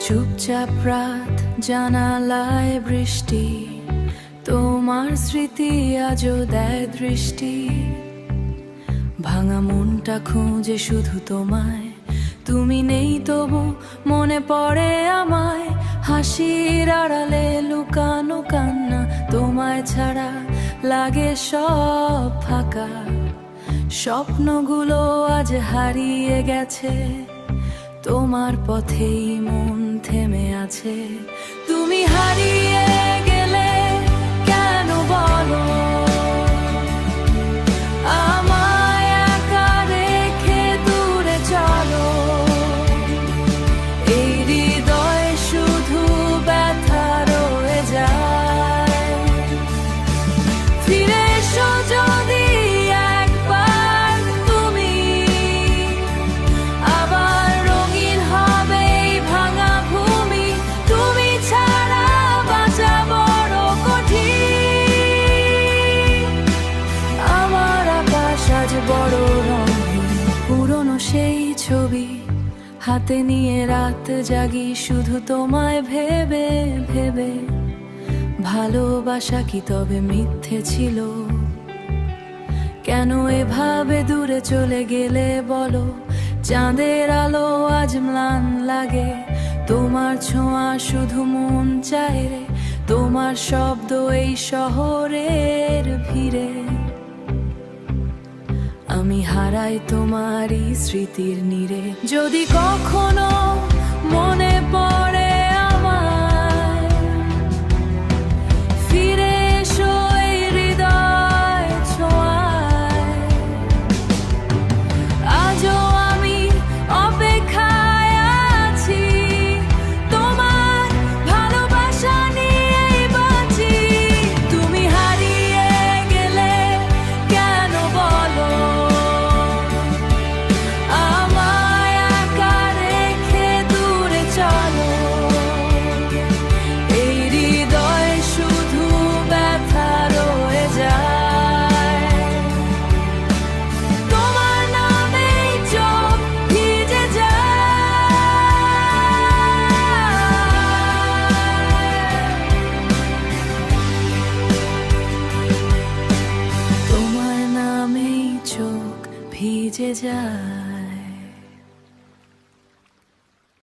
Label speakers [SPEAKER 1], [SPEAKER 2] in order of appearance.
[SPEAKER 1] চুপচাপ রাত, জানালায় বৃষ্টি, তোমার স্মৃতি আজও দেয় দৃষ্টি। ভাঙা মনটা খুঁজে শুধু তোমায়, তুমি নেই তবু মনে পড়ে আমায়। হাসির আড়ালে লুকানো কান্না, তোমায় ছাড়া লাগে সব ফাঁকা। স্বপ্নগুলো আজ হারিয়ে গেছে, তোমার পথেই মন থেমে আছে। তুমি হারিয়ে গেলে কেন বলো, আমায় একা রেখে দূরে চলো। এই হৃদয় শুধু ব্যথা রয়ে যায়। ফিরে এসো যদি একবার তুমি, আবার রঙিন হবে এই ভাঙা ভূমি। তুমি ছাড়া বাঁচা বড় কঠিন, আমার আকাশ আজ বড় রঙিন। পুরনো সেই ছবি হাতে নিয়ে রাত জাগি, শুধু তোমায় ভেবে ভেবে। ভালোবাসা কি তবে মিথ্যে ছিল? কেন এভাবে দূরে চলে গেলে বলো? চাঁদের আলো আজ ম্লান লাগে, তোমার ছোঁয়া শুধু মন চায় রে। তোমার শব্দ এই শহরের ভিড়ে, আমি হারাই তোমারই স্মৃতির নীড়ে। যদি কখনো মনে পড়ে আমায়, ফিরে এসো এই হৃদয় ছোঁয়ায়। আজও আমি অপেক্ষায় আছি, তোমার ভালোবাসা নিয়েই বাঁচি। তুমি হারিয়ে গেলে কেন বলো, আমায় একা রেখে দূরে চলো। এই হৃদয় শুধু ব্যথা রয়ে যায়। তোমার নামেই চোখ ভিজে যায়। তোমার নামেই চোখ ভিজে যায়।